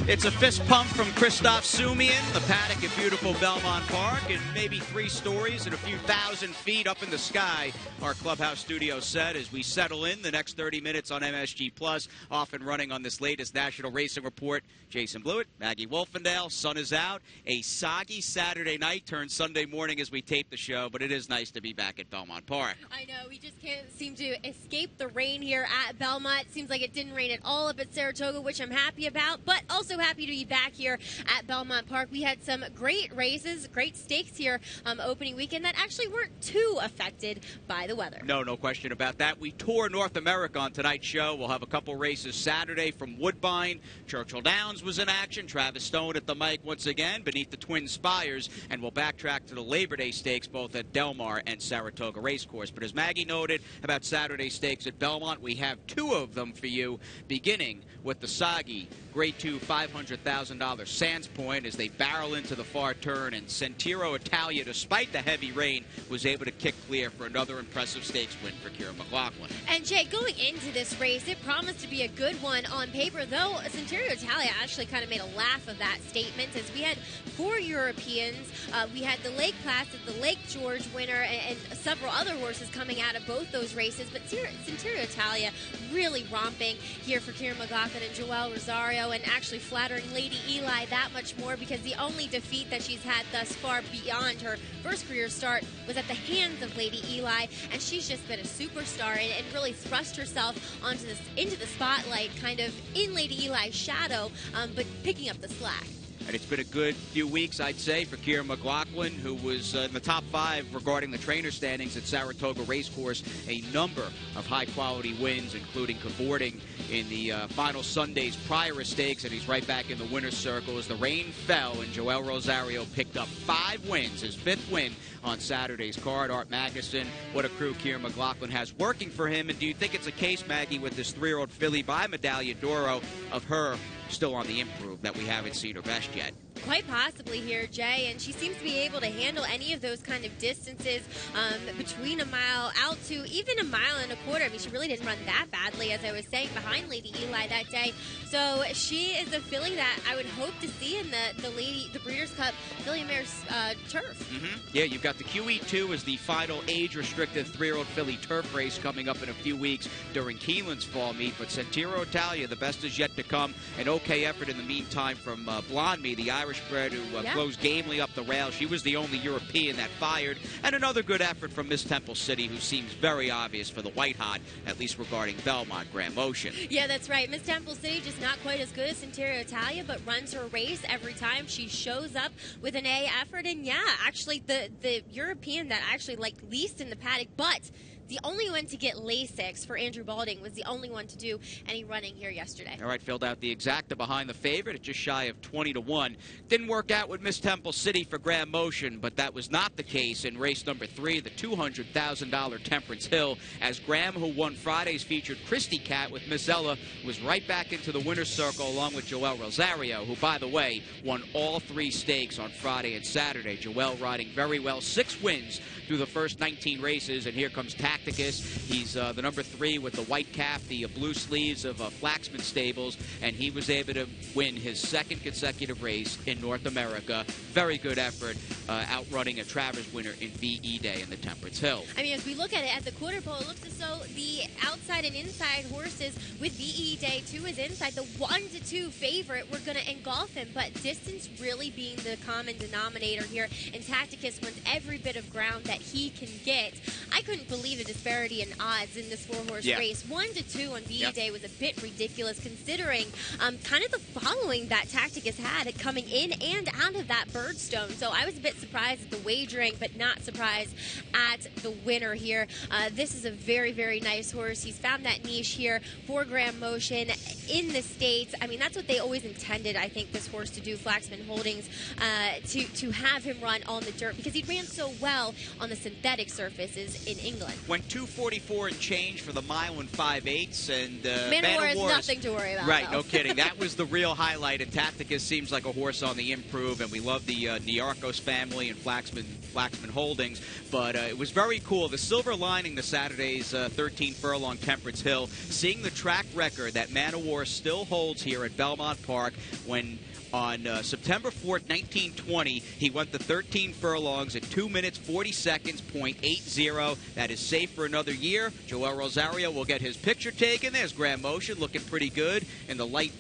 It's a fist pump from Christoph Sumian, the paddock at beautiful Belmont Park, and maybe 3 stories and a few thousand feet up in the sky, our clubhouse studio set as we settle in the next 30 minutes on MSG Plus, off and running on this latest National Racing Report. Jason Blewitt, Maggie Wolfendale, sun is out. A soggy Saturday night turned Sunday morning as we tape the show, but it is nice to be back at Belmont Park. I know, we just can't seem to escape the rain here at Belmont. Seems like it didn't rain at all up at Saratoga, which I'm happy about, but also happy to be back here at Belmont Park. We had some great races, great stakes here opening weekend that actually weren't too affected by the weather. No question about that. We tour North America on tonight's show. We'll have a couple races Saturday from Woodbine. Churchill Downs was in action. Travis Stone at the mic once again beneath the Twin Spires, and we'll backtrack to the Labor Day stakes both at Del Mar and Saratoga Racecourse. But as Maggie noted about Saturday stakes at Belmont, we have 2 of them for you, beginning with the soggy Grade 2 $500,000 Sands Point as they barrel into the far turn, and Sentiero Italia, despite the heavy rain, was able to kick clear for another impressive stakes win for Kieran McLaughlin. And Jay, going into this race, it promised to be a good one on paper, though Sentiero Italia actually kind of made a laugh of that statement, as we had 4 Europeans. We had the Lake Placid, the Lake George winner, and several other horses coming out of both those races, but Sentiero Italia really romping here for Kieran McLaughlin and Joel Rosario, and actually flattering Lady Eli that much more, because the only defeat that she's had thus far beyond her first career start was at the hands of Lady Eli, and she's just been a superstar and really thrust herself into the spotlight, kind of in Lady Eli's shadow, but picking up the slack. And it's been a good few weeks, I'd say, for Kieran McLaughlin, who was in the top 5 regarding the trainer standings at Saratoga Racecourse. A number of high-quality wins, including cavorting in the final Sunday's prior stakes, and he's right back in the winner's circle as the rain fell, and Joel Rosario picked up 5 wins, his 5th win on Saturday's card. Art Magnuson, what a crew Kieran McLaughlin has working for him. And do you think it's a case, Maggie, with this 3-year-old filly by Medaglia d'Oro, of her still on the improve, that we haven't seen her best yet? Quite possibly here, Jay, and she seems to be able to handle any of those kind of distances between a mile out to even a mile and a quarter. I mean, she really didn't run that badly, as I was saying, behind Lady Eli that day. So she is a filly that I would hope to see in the Breeders' Cup Filly Mares turf. Yeah, you've got the QE2 as the final age-restricted 3-year-old filly turf race coming up in a few weeks during Keeneland's fall meet. But Sentiero Italia, the best is yet to come. An okay effort in the meantime from Blonde Me, the Irish bred who closed gamely up the rail. She was the only European that fired. And another good effort from Miss Temple City, who seems very obvious for the white hot, at least regarding Belmont Grand Motion. Yeah, that's right. Miss Temple City just not quite as good as Sentiero Italia, but runs her race every time she shows up with an A effort. And yeah, actually the European that actually liked least in the paddock, but the only one to get Lasix for Andrew Balding, was the only one to do any running here yesterday. All right, filled out the exacta behind the favorite at just shy of 20-1. Didn't work out with Miss Temple City for Grand Motion, but that was not the case in race number 3, the $200,000 Temperance Hill, as Graham, who won Friday's featured Christy Cat with Miss Ella, was right back into the winner's circle along with Joel Rosario, who, by the way, won all 3 stakes on Friday and Saturday. Joel riding very well, 6 wins through the first 19 races, and here comes Tacticus. He's the number 3 with the white calf, the blue sleeves of Flaxman Stables, and he was able to win his 2nd consecutive race in North America. Very good effort, outrunning a Travers winner in VE Day in the Temperance Hill. I mean, as we look at it at the quarter pole, it looks as though the outside and inside horses with VE Day 2 is inside. The 1-2 favorite, we're going to engulf him, but distance really being the common denominator here, and Tacticus wins every bit of ground that he can get. I couldn't believe the disparity in odds in this 4-horse race. 1-2 on VE Day was a bit ridiculous, considering kind of the following that Tacticus had coming in and out of that Birdstone. So I was a bit surprised at the wagering, but not surprised at the winner here. This is a very, very nice horse. He's found that niche here for Grand Motion in the States. I mean, that's what they always intended, I think, this horse to do, Flaxman Holdings, to have him run on the dirt, because he ran so well on the synthetic surfaces in England. Went 2:44 and change for the mile and 5/8, and Man of War is nothing to worry about. Right, though. no kidding. That was the real highlight, and Tacticus seems like a horse on the improve, and we love the Niarchos family and Flaxman Holdings, but it was very cool. The silver lining to Saturday's 13 furlong Temperance Hill, seeing the track record that Man of War horse still holds here at Belmont Park when on September 4th, 1920, he went the 13 furlongs at 2 minutes, 40 seconds, .80. That is safe for another year. Joel Rosario will get his picture taken. There's Graham Motion looking pretty good in the light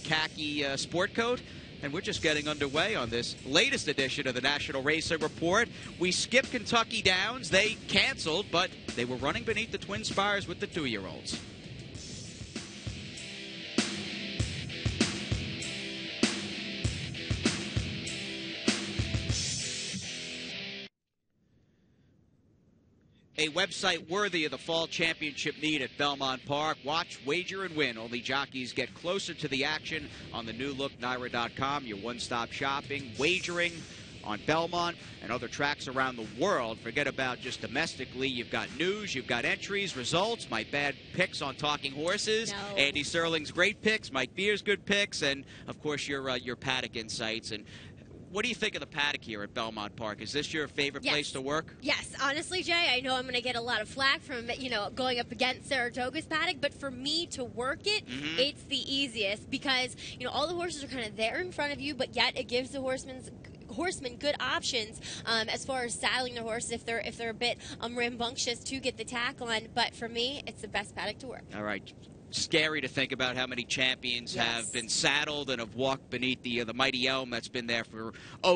khaki sport coat. And we're just getting underway on this latest edition of the National Racing Report. We skipped Kentucky Downs. They canceled, but they were running beneath the Twin Spires with the 2-year-olds. A website worthy of the fall championship meet at Belmont Park. Watch, wager, and win. Only jockeys get closer to the action on the new look NYRA.com. Your one-stop shopping, wagering on Belmont and other tracks around the world. Forget about just domestically. You've got news, you've got entries, results, my bad picks on Talking Horses, no. Andy Serling's great picks, Mike Beer's good picks, and, of course, your paddock insights. And what do you think of the paddock here at Belmont Park? Is this your favorite place to work? Yes, honestly, Jay, I know I'm going to get a lot of flack from, going up against Saratoga's paddock, but for me to work it, it's the easiest because, all the horses are kind of there in front of you, but yet it gives the horsemen good options as far as saddling their horses if they're a bit rambunctious to get the tack on. But for me, it's the best paddock to work. All right. Scary to think about how many champions have been saddled and have walked beneath the mighty elm that's been there for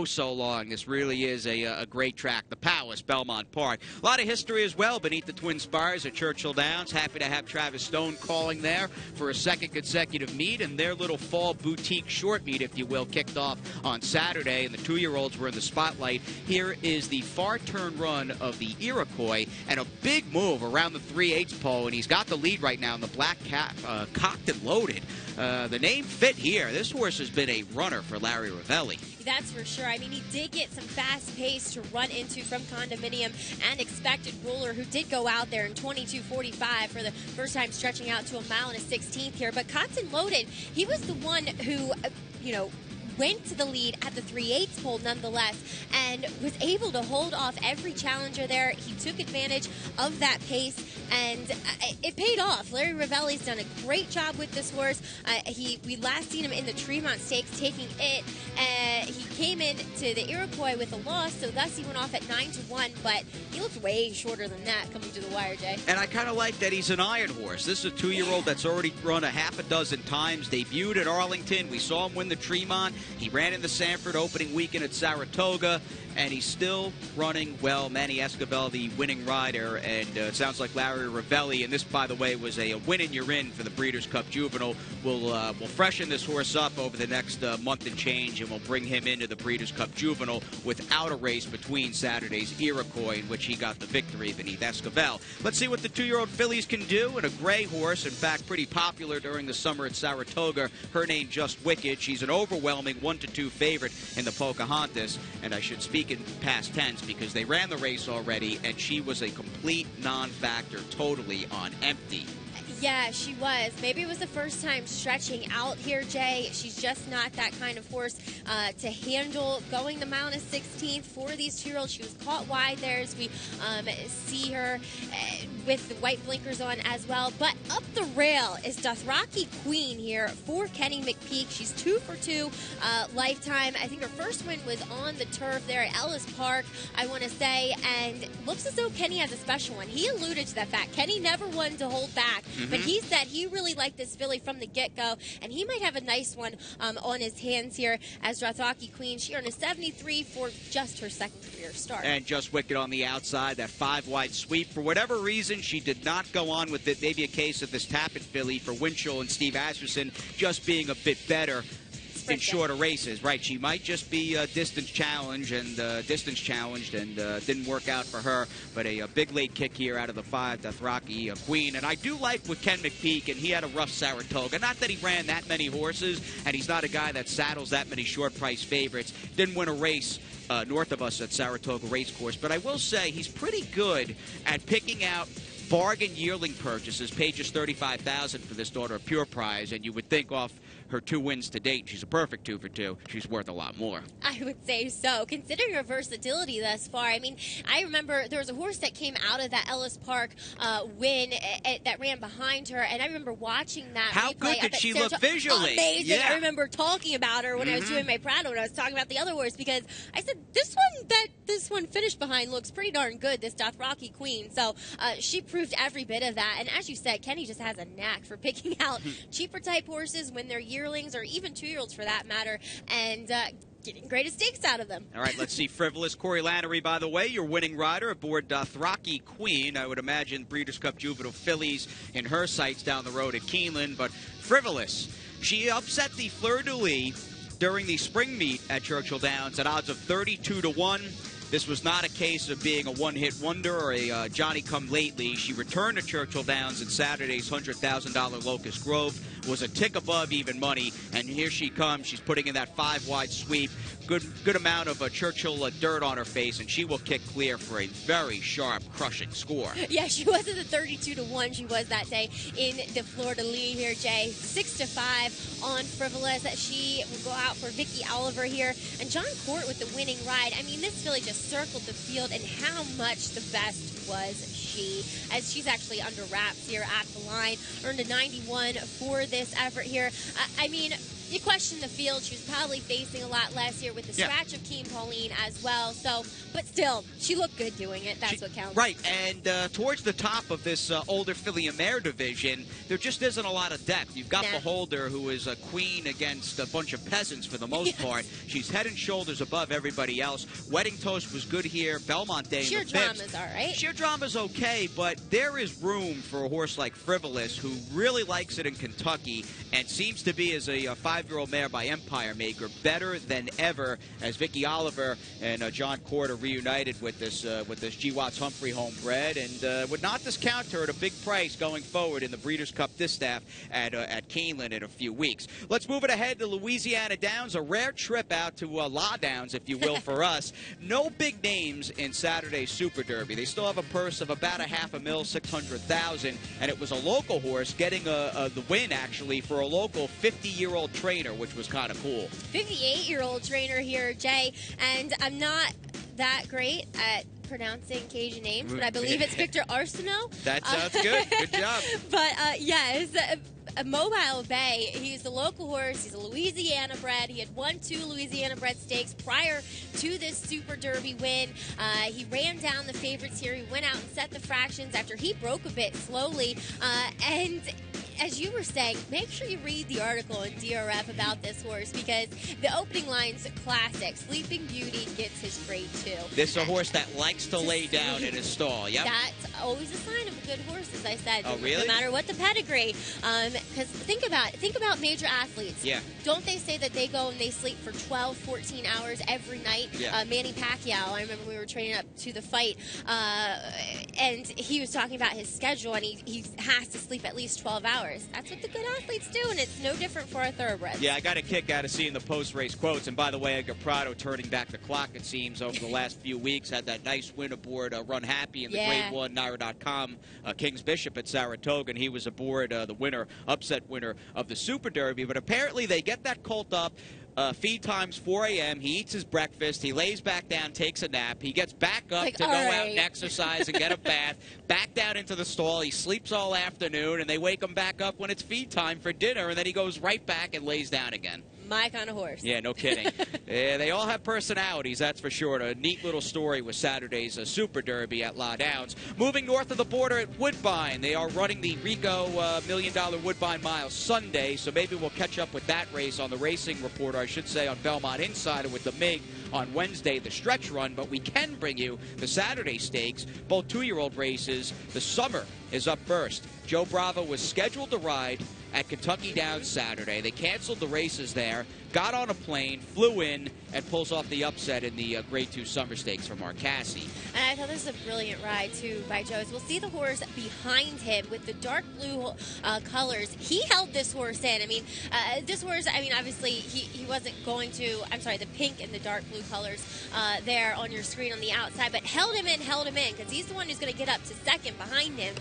so long. This really is a great track, the Palace, Belmont Park. A lot of history as well beneath the Twin Spires at Churchill Downs. Happy to have Travis Stone calling there for a second consecutive meet, and their little fall boutique short meet, if you will, kicked off on Saturday, and the 2-year-olds were in the spotlight. Here is the far turn run of the Iroquois, and a big move around the 3/8 pole, and he's got the lead right now in the black cap. Cocked and loaded. The name fit here. This horse has been a runner for Larry Ravelli. That's for sure. I mean, he did get some fast pace to run into from Condominium and Expected Ruler, who did go out there in 22:45 for the first time, stretching out to a mile and a 16th here. But Cocked and Loaded, he was the one who, went to the lead at the 3/8 pole nonetheless and was able to hold off every challenger there. He took advantage of that pace, and it paid off. Larry Ravelli's done a great job with this horse. We last seen him in the Tremont Stakes taking it. He came in to the Iroquois with a loss, so thus he went off at 9-1, but he looked way shorter than that coming to the wire, Jay. And I kind of like that he's an iron horse. This is a 2-year-old that's already run a half a dozen times, debuted at Arlington. We saw him win the Tremont. He ran in the Sanford opening weekend at Saratoga, and he's still running well. Manny Escobar, the winning rider, and it sounds like Larry Ravelli, and this, by the way, was a win and you're in for the Breeders' Cup Juvenile. We'll freshen this horse up over the next month and change, and we'll bring him into the Breeders' Cup Juvenile without a race between Saturday's Iroquois, in which he got the victory beneath Escobar. Let's see what the 2-year-old fillies can do, and a gray horse, in fact, pretty popular during the summer at Saratoga. Her name, Just Wicked. She's an overwhelming 1-2 favorite in the Pocahontas, and I should speak in past tense because they ran the race already, and she was a complete non-factor, totally on empty. Yeah, she was. Maybe it was the first time stretching out here, Jay. She's just not that kind of horse to handle going the mile and a 16th for these 2-year-olds. She was caught wide there as we see her with the white blinkers on as well. But up the rail is Dothraki Queen here for Kenny McPeak. She's 2 for 2 lifetime. I think her first win was on the turf there at Ellis Park, I want to say, and looks as though Kenny has a special one. He alluded to that fact. Kenny never wanted to hold back. But he said he really liked this filly from the get-go, and he might have a nice one on his hands here as Dothraki Queen. She earned a 73 for just her second career start. And Just Wicked on the outside, that 5-wide sweep. For whatever reason, she did not go on with it. Maybe a case of this Tappet filly for Winchell and Steve Asherson just being a bit better in shorter races. Right, she might just be distance challenged and didn't work out for her. But a big late kick here out of the 5, Dothraki Queen. And I do like with Ken McPeak, and he had a rough Saratoga. Not that he ran that many horses, and he's not a guy that saddles that many short price favorites. Didn't win a race north of us at Saratoga Racecourse. But I will say he's pretty good at picking out bargain yearling purchases. Paid just $35,000 for this daughter of Pure Prize, and you would think off her 2 wins to date. She's a perfect 2 for 2. She's worth a lot more. I would say so, considering her versatility thus far. I mean, I remember there was a horse that came out of that Ellis Park win that ran behind her, and I remember watching that. How replay. good did she look visually? Amazing. Yeah. I remember talking about her when I was doing my Prado, when I was talking about the other horse, because I said, this one finished behind looks pretty darn good, this Dothraki Queen. So she proved every bit of that. And as you said, Kenny just has a knack for picking out cheaper type horses when they're yearlings, or even 2-year-olds for that matter, and getting great stakes out of them. All right, let's see. Frivolous. Corey Lannery, by the way, your winning rider aboard Dothraki Queen. I would imagine Breeders' Cup Juvenile fillies in her sights down the road at Keeneland. But Frivolous, she upset the Fleur-de-Lis during the spring meet at Churchill Downs at odds of 32-1. This was not a case of being a one-hit wonder or a Johnny-come-lately. She returned to Churchill Downs in Saturday's $100,000 Locust Grove, was a tick above even money, and here she comes. She's putting in that 5-wide sweep. Good amount of Churchill dirt on her face, and she will kick clear for a very sharp, crushing score. Yeah, she wasn't the 32-1 she was that day in the Fleur-de-Lis here, Jay. 6-5 on Frivolous. She will go out for Vicky Oliver here, and John Court with the winning ride. I mean, this filly just circled the field, and how much the best was she, as she's actually under wraps here at the line. Earned a 91 for this effort here. I mean, you question the field. She was probably facing a lot less here with the scratch of Keen Pauline as well. So, but still, she looked good doing it. That's what counts. Right, and towards the top of this older filly and mare division, there just isn't a lot of depth. You've got Beholder, who is a queen against a bunch of peasants for the most part. She's head and shoulders above everybody else. Wedding Toast was good here. Belmont Day. Sheer Drama's all right. Sheer Drama's okay, but there is room for a horse like Frivolous, who really likes it in Kentucky and seems to be, as a 5-year-old mare by Empire Maker, better than ever, as Vicky Oliver and John Court are reunited with this G. Watts Humphrey homebred, and would not discount her at a big price going forward in the Breeders' Cup Distaff at Keeneland in a few weeks. Let's move it ahead to Louisiana Downs, a rare trip out to La Downs, if you will, for us. No big names in Saturday's Super Derby. They still have a purse of about $500,000, $600,000, and it was a local horse getting the win, actually, for a local 50-year-old trainer, which was kind of cool. 58-year-old trainer here, Jay, and I'm not that great at pronouncing Cajun names, but I believe it's Victor Arsenault. That sounds good. Good job. But yes, a Mobile Bay. He's a local horse. He's a Louisiana bred. He had won 2 Louisiana bred stakes prior to this Super Derby win. He ran down the favorites here. He went out and set the fractions after he broke a bit slowly. And as you were saying, make sure you read the article in DRF about this horse, because the opening line's classic. Sleeping Beauty gets his grade 2. This is a horse that likes to lay down in his stall. Yep. That's always a sign of a good horse, as I said. Oh, really? No matter what the pedigree. Because think about major athletes. Yeah. Don't they say that they go and they sleep for 12, 14 hours every night? Yeah. Manny Pacquiao, I remember we were training up to the fight, and he was talking about his schedule, and he has to sleep at least 12 hours. That's what the good athletes do, and it's no different for our thoroughbreds. Yeah, I got a kick out of seeing the post-race quotes. And by the way, Edgar Prado turning back the clock, it seems, over the last few weeks. Had that nice win aboard Run Happy in the Grade 1 Naira.com King's Bishop at Saratoga, and he was aboard the upset winner of the Super Derby. But apparently they get that colt up. Feed time's 4 a.m. He eats his breakfast. He lays back down, takes a nap. He gets back up to go out and exercise and get a bath. Back down into the stall. He sleeps all afternoon, and they wake him back up when it's feed time for dinner, and then he goes right back and lays down again. My kind of horse. Yeah, no kidding. They all have personalities, that's for sure. A neat little story with Saturday's Super Derby at La Downs. Moving north of the border at Woodbine, they are running the Rico $1 Million Woodbine Mile Sunday, so maybe we'll catch up with that race on the Racing Reporter, I should say, on Belmont Insider with the MIG on Wednesday, the stretch run. But we can bring you the Saturday stakes, both 2-year-old races. The summer is up first. Joe Bravo was scheduled to ride at Kentucky Downs Saturday. They canceled the races there, got on a plane, flew in, and pulls off the upset in the Grade 2 Summer Stakes for Marcassi. And I thought this was a brilliant ride, too, by Joe's. We'll see the horse behind him with the dark blue colors. He held this horse in. I mean, this horse, obviously, he wasn't going to, the pink and the dark blue colors there on your screen on the outside, but held him in, because he's the one who's going to get up to second behind him.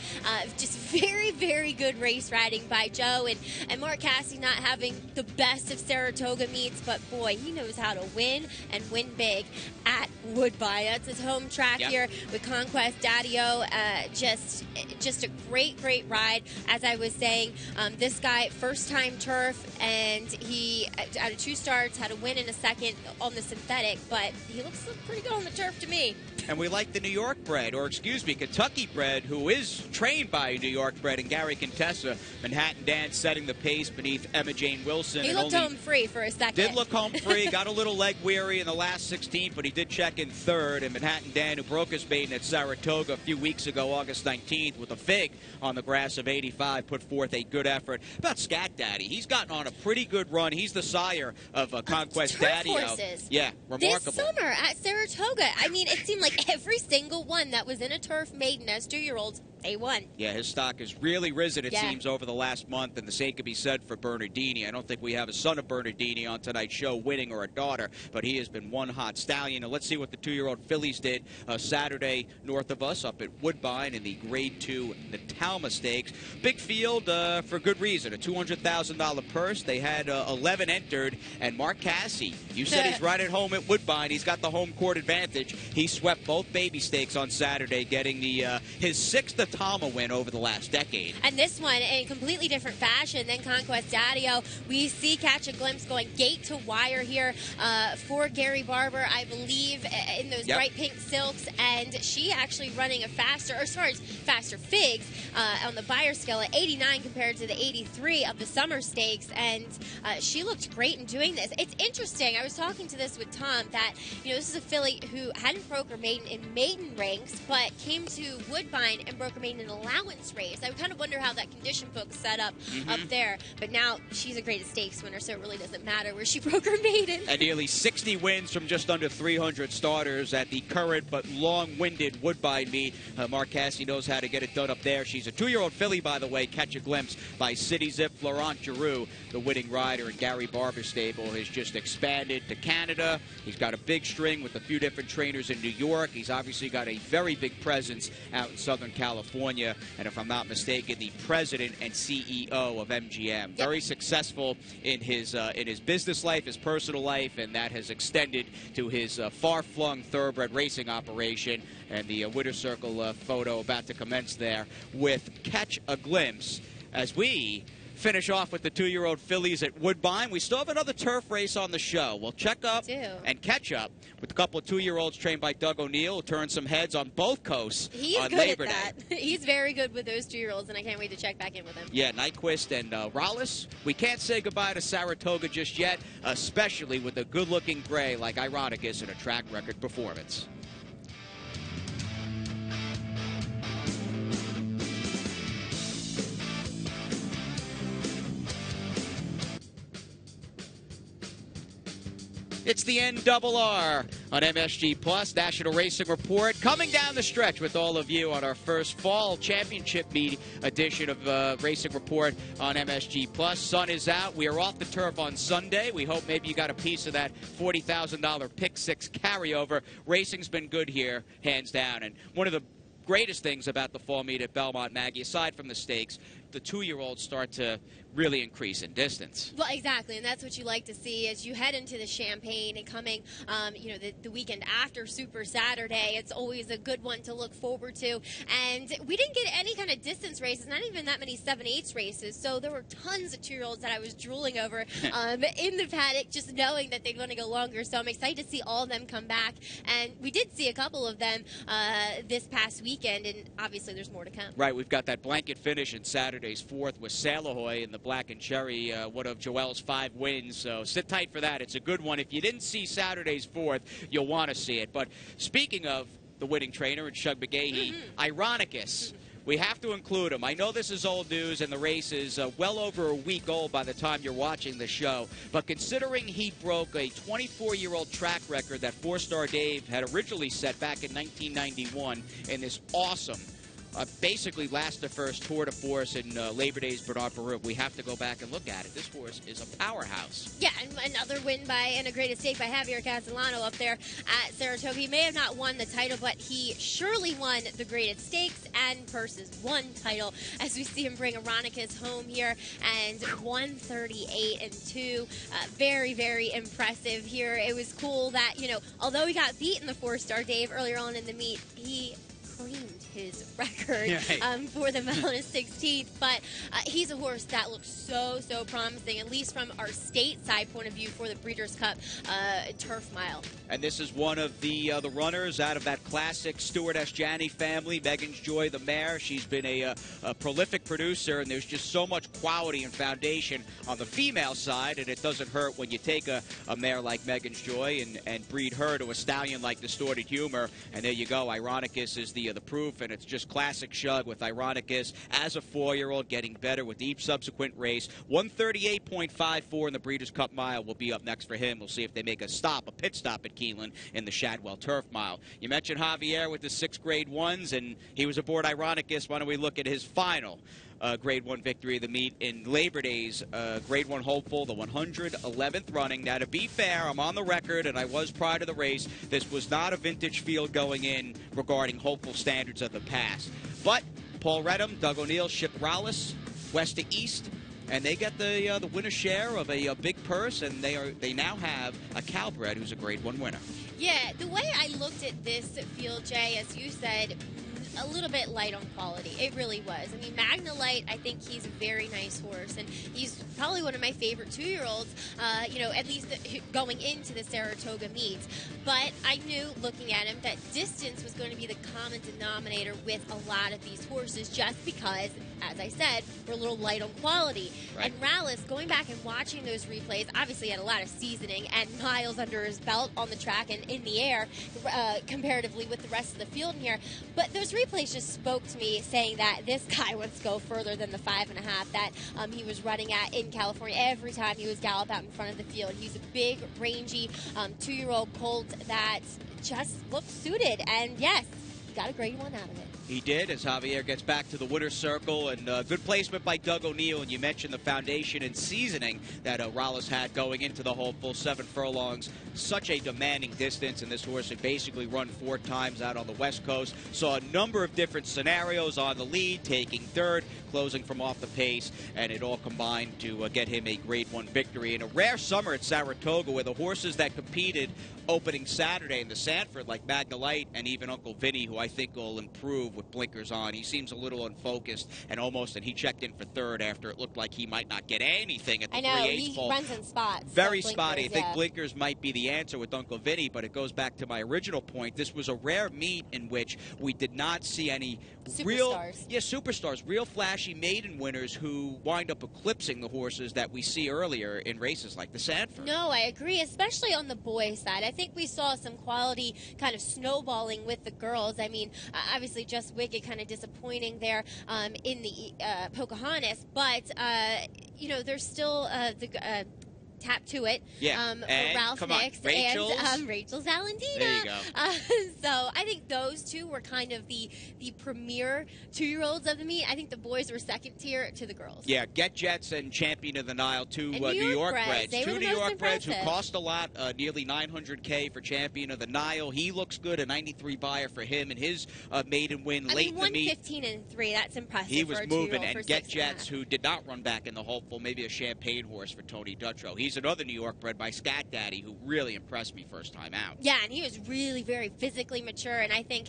Just very, very good race riding by Joe. go, and Mark Cassidy not having the best of Saratoga meets, but boy, he knows how to win and win big at Woodbine. That's his home track here with Conquest Daddy-O. Just a great ride. As I was saying, this guy, first-time turf, and he, out of 2 starts, had a win in a second on the synthetic, but he looks pretty good on the turf to me. And we like the New York bred, or excuse me, Kentucky bred, who is trained by a New York bred, and Gary Contessa. Manhattan Dan setting the pace beneath Emma Jane Wilson. He looked home free for a second. Did look home free, got a little leg weary in the last 16, but he did check in third. And Manhattan Dan, who broke his maiden at Saratoga a few weeks ago, August 19th, with a fig on the grass of 85, put forth a good effort. About Scat Daddy, he's gotten on a pretty good run. He's the sire of Conquest Daddy-O. Yeah, remarkable. This summer at Saratoga, I mean, it seemed like every single one that was in a turf maiden as 2-year-olds, they won. Yeah, his stock has really risen, it seems, over the last month, and the same could be said for Bernardini. I don't think we have a son of Bernardini on tonight's show winning, or a daughter, but he has been one hot stallion. And let's see what the 2-year-old fillies did Saturday north of us up at Woodbine in the Grade 2 Natalma Stakes. Big field for good reason, a $200,000 purse. They had 11 entered, and Mark Cassie, you said he's right at home at Woodbine. He's got the home court advantage. He swept both baby stakes on Saturday, getting his 6th Natalma win over the last decade. And this one, in a completely different fashion than Conquest Daddy-O, we see Catch a Glimpse going gate to wire here for Gary Barber, I believe, in those bright pink silks, and she actually running a faster, or as far as faster figs, on the buyer scale at 89 compared to the 83 of the summer stakes, and she looked great in doing this. It's interesting, I was talking to this with Tom, that, you know, this is a filly who hadn't broke her maiden in maiden ranks, but came to Woodbine and broke her maiden in allowance race. I kind of wonder how that condition book set up up there, but now she's a great stakes winner, so it really doesn't matter where she broke her maiden. And nearly 60 wins from just under 300 starters at the current but long-winded Woodbine meet. Mark Cassidy knows how to get it done up there. She's a 2-year-old filly, by the way. Catch a Glimpse by City Zip. Florent Giroux, the winning rider in Gary Barber's stable, has just expanded to Canada. He's got a big string with a few different trainers in New York. He's obviously got a very big presence out in Southern California, and if I'm not mistaken, the president and CEO of MGM. Very successful in his business life, his personal life, and that has extended to his far-flung thoroughbred racing operation. And the winner circle photo about to commence there with Catch a Glimpse as we finish off with the 2-year-old fillies at Woodbine. We still have another turf race on the show. We'll check up and catch up with a couple of 2-year-olds trained by Doug O'Neill, who turn some heads on both coasts on Labor Day. He's good at that. He's very good with those 2-year-olds, and I can't wait to check back in with him. Yeah, Nyquist and Rollis. We can't say goodbye to Saratoga just yet, especially with a good-looking gray like Ironicus in a track record performance. It's the NRR on MSG Plus, National Racing Report, coming down the stretch with all of you on our first fall championship meet edition of Racing Report on MSG Plus. Sun is out. We are off the turf on Sunday. We hope maybe you got a piece of that $40,000 Pick 6 carryover. Racing's been good here, hands down. And one of the greatest things about the fall meet at Belmont, Maggie, aside from the stakes, the 2-year-olds start to really increase in distance. Well, exactly, and that's what you like to see as you head into the Champaign and coming, you know, the weekend after Super Saturday. It's always a good one to look forward to. And we didn't get any kind of distance races, not even that many 7/8 races. So there were tons of 2-year-olds that I was drooling over in the paddock, just knowing that they'd want to go longer. So I'm excited to see all of them come back. And we did see a couple of them this past weekend, and obviously there's more to come. Right, we've got that blanket finish in Saturday's 4th with Salahoy in the black and cherry, one of Joel's 5 wins. So sit tight for that. It's a good one. If you didn't see Saturday's 4th, you'll want to see it. But speaking of the winning trainer and Shug McGahee, Ironicus, we have to include him. I know this is old news and the race is well over a week old by the time you're watching the show, but considering he broke a 24-year-old track record that 4-Star Dave had originally set back in 1991 in this awesome basically last the first Tour de Force in Labor Day's Bernard Peru. We have to go back and look at it. This horse is a powerhouse. Yeah, and another win and a great estate by Javier Castellano up there at Saratoga. He may have not won the title, but he surely won the Graded Stakes and Purses 1 title, as we see him bring Ironicus home here, and 138-2. Very, very impressive here. It was cool that, although he got beat in the 4-star, Dave, earlier on in the meet, he claimed his record for the Melon 16th, but he's a horse that looks so promising, at least from our stateside point of view for the Breeders' Cup Turf Mile. And this is one of the runners out of that classic Stuart S. Janney family, Megan's Joy, the mare. She's been a prolific producer, and there's just so much quality and foundation on the female side, and it doesn't hurt when you take a mare like Megan's Joy and breed her to a stallion like Distorted Humor, and there you go. Ironicus is the proof, and it's just classic Shug with Ironicus as a 4-year-old getting better with each subsequent race. 138.54 in the Breeders' Cup Mile will be up next for him. We'll see if they make a pit stop at Keeneland in the Shadwell Turf Mile. You mentioned Javier with the 6 Grade 1s, and he was aboard Ironicus. Why don't we look at his final Grade 1 victory of the meet in Labor Day's Grade 1 hopeful, the 111th running. Now, to be fair, I'm on the record, and I was prior to the race, this was not a vintage field going in regarding hopeful standards of the past. But Paul Redham, Doug O'Neill, Chip Rallis, west to east, and they get the winner's share of a big purse, and they now have a Calbred who's a Grade 1 winner. Yeah, the way I looked at this field, Jay, as you said, a little bit light on quality. It really was. I mean, Magna Light, I think he's a very nice horse, and he's probably one of my favorite 2-year-olds, at least going into the Saratoga meets. But I knew, looking at him, that distance was going to be the common denominator with a lot of these horses, just because, as I said, we're a little light on quality. Right. And Rallis, going back and watching those replays, obviously had a lot of seasoning and miles under his belt on the track and in the air, comparatively with the rest of the field in here. But those replays just spoke to me, saying that this guy wants to go further than the 5.5 that he was running at in California every time he was gallop out in front of the field. He's a big, rangy 2-year-old colt that just looks suited, and yes, he got a Grade 1 out of it. He did, as Javier gets back to the winner's circle, and good placement by Doug O'Neill. And you mentioned the foundation and seasoning that Rallis had going into the hopeful 7 furlongs. Such a demanding distance, and this horse had basically run 4 times out on the West Coast. Saw a number of different scenarios on the lead, taking third, closing from off the pace, and it all combined to get him a Grade 1 victory. In a rare summer at Saratoga, where the horses that competed opening Saturday in the Sanford, like Magna Light and even Uncle Vinny, who I think will improve with blinkers on. He seems a little unfocused, and he checked in for third after it looked like he might not get anything at the 3/8 pole. He runs in spots. Very spotty. I think blinkers might be the answer with Uncle Vinny, but it goes back to my original point. This was a rare meet in which we did not see any superstars, real flashy maiden winners who wind up eclipsing the horses that we see earlier in races like the Sanford. No, I agree, especially on the boys' side. I think we saw some quality kind of snowballing with the girls. I mean, obviously Just Wicked kind of disappointing there in the Pocahontas, but, there's still the Tap to It, Ralph Nix, and Rachel Zalandina. There you go. So I think those two were kind of the premier 2-year-olds of the meet. I think the boys were second tier to the girls. Yeah, Get Jets and Champion of the Nile, 2 New York breds. 2 New York breds who cost a lot, nearly $900K for Champion of the Nile. He looks good, a 93 buyer for him and his maiden win late in the meet. 115-3, that's impressive. He was moving, and Get Jets, who did not run back in the hopeful, maybe a champagne horse for Tony Dutrow. He's another New York bred by Scat Daddy who really impressed me first time out. Yeah, and he was really very physically mature, and I think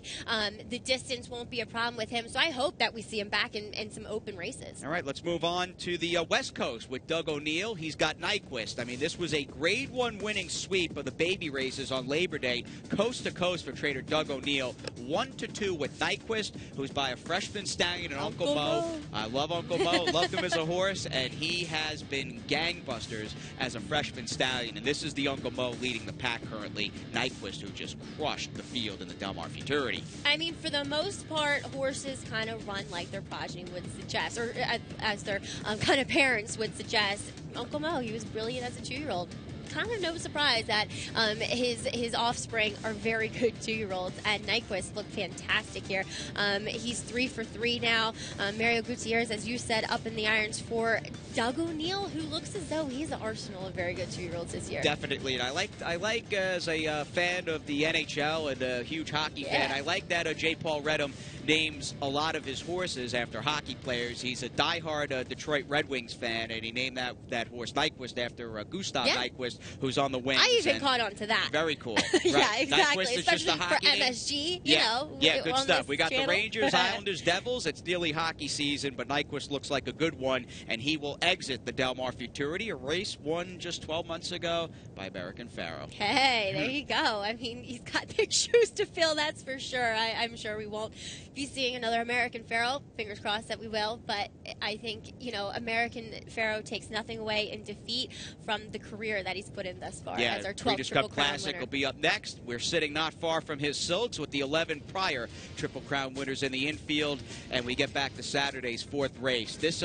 the distance won't be a problem with him. So I hope that we see him back in some open races. All right, let's move on to the West Coast with Doug O'Neill. He's got Nyquist. I mean, this was a Grade 1 winning sweep of the baby races on Labor Day, coast to coast for trader Doug O'Neill. 1-2 with Nyquist, who's by a freshman stallion and Uncle Mo. I love Uncle Mo. Loved him as a horse, and he has been gangbusters as a freshman stallion. And this is the Uncle Mo leading the pack currently. Nyquist, who just crushed the field in the Del Mar Futurity. I mean, for the most part, horses kind of run like their progeny would suggest, or as their kind of parents would suggest. Uncle Mo, he was brilliant as a 2-year-old. kind of no surprise that his offspring are very good 2-year-olds, and Nyquist looked fantastic here. He's 3 for 3 now. Mario Gutierrez, as you said, up in the irons for Doug O'Neill, who looks as though he's the arsenal of very good 2-year-olds this year. Definitely, and I like as a fan of the NHL and a huge hockey fan, I like that J. Paul Redham names a lot of his horses after hockey players. He's a diehard Detroit Red Wings fan, and he named that horse Nyquist after Gustav Nyquist, who's on the Wings. I even caught on to that. Very cool. Yeah, right. exactly. Nyquist is especially just a hockey for name. MSG, you know. Yeah, good stuff. We got channel. the Rangers, Islanders, Devils. It's nearly hockey season, but Nyquist looks like a good one, and he will exit the Del Mar Futurity, a race won just 12 months ago by American Pharoah. Hey, there you go. I mean, he's got big shoes to fill, that's for sure. I'm sure we won't be seeing another American Pharoah. Fingers crossed that we will. But I think, you know, American Pharoah takes nothing away in defeat from the career that he's put in thus far as our 12th Breeders' Triple Cup Crown Classic winner. will be up next. We're sitting not far from his silks with the 11 prior Triple Crown winners in the infield, and we get back to Saturday's 4th race. This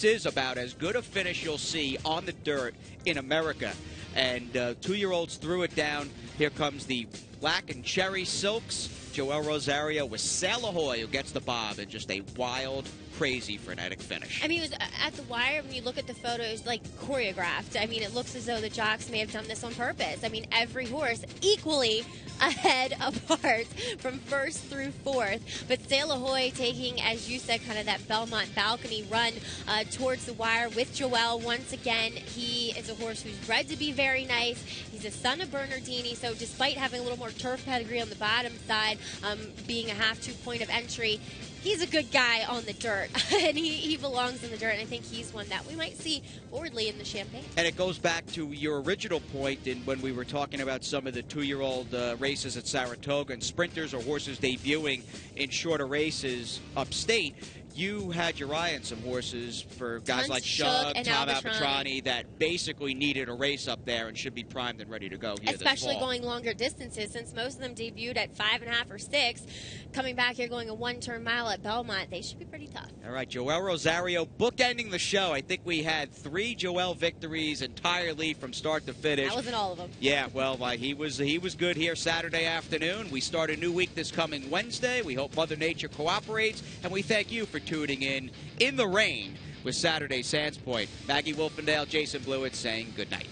is about as good a finish you'll see on the dirt in America. And 2-year-olds threw it down. Here comes the Black and Cherry Silks. Joel Rosario with Sail Ahoy, who gets the bob, and just a wild, crazy, frenetic finish. I mean, it was at the wire. When you look at the photos, like choreographed. I mean, it looks as though the jocks may have done this on purpose. I mean, every horse equally ahead apart from 1st through 4th. But Sail Ahoy taking, as you said, kind of that Belmont balcony run towards the wire with Joel. Once again, he is a horse who's bred to be very nice. He's a son of Bernardini, so despite having a little more turf pedigree on the bottom side, being a 1/2 point of entry, he's a good guy on the dirt, and he belongs in the dirt, and I think he's one that we might see forwardly in the Champagne. And it goes back to your original point when we were talking about some of the 2-year-old races at Saratoga and sprinters or horses debuting in shorter races upstate. You had your eye on some horses for guys like Shug, and Tom Albatrani that basically needed a race up there and should be primed and ready to go here Especially this fall. going longer distances, since most of them debuted at 5.5 or 6. Coming back here going a 1-turn mile at Belmont, they should be pretty tough. All right, Joel Rosario bookending the show. I think we had 3 Joel victories entirely from start to finish. That wasn't all of them. Yeah, well, he was good here Saturday afternoon. We start a new week this coming Wednesday. We hope Mother Nature cooperates, and we thank you for tuning in the rain with Saturday Sands Point. Maggie Wolfendale, Jason Blewitt saying good night.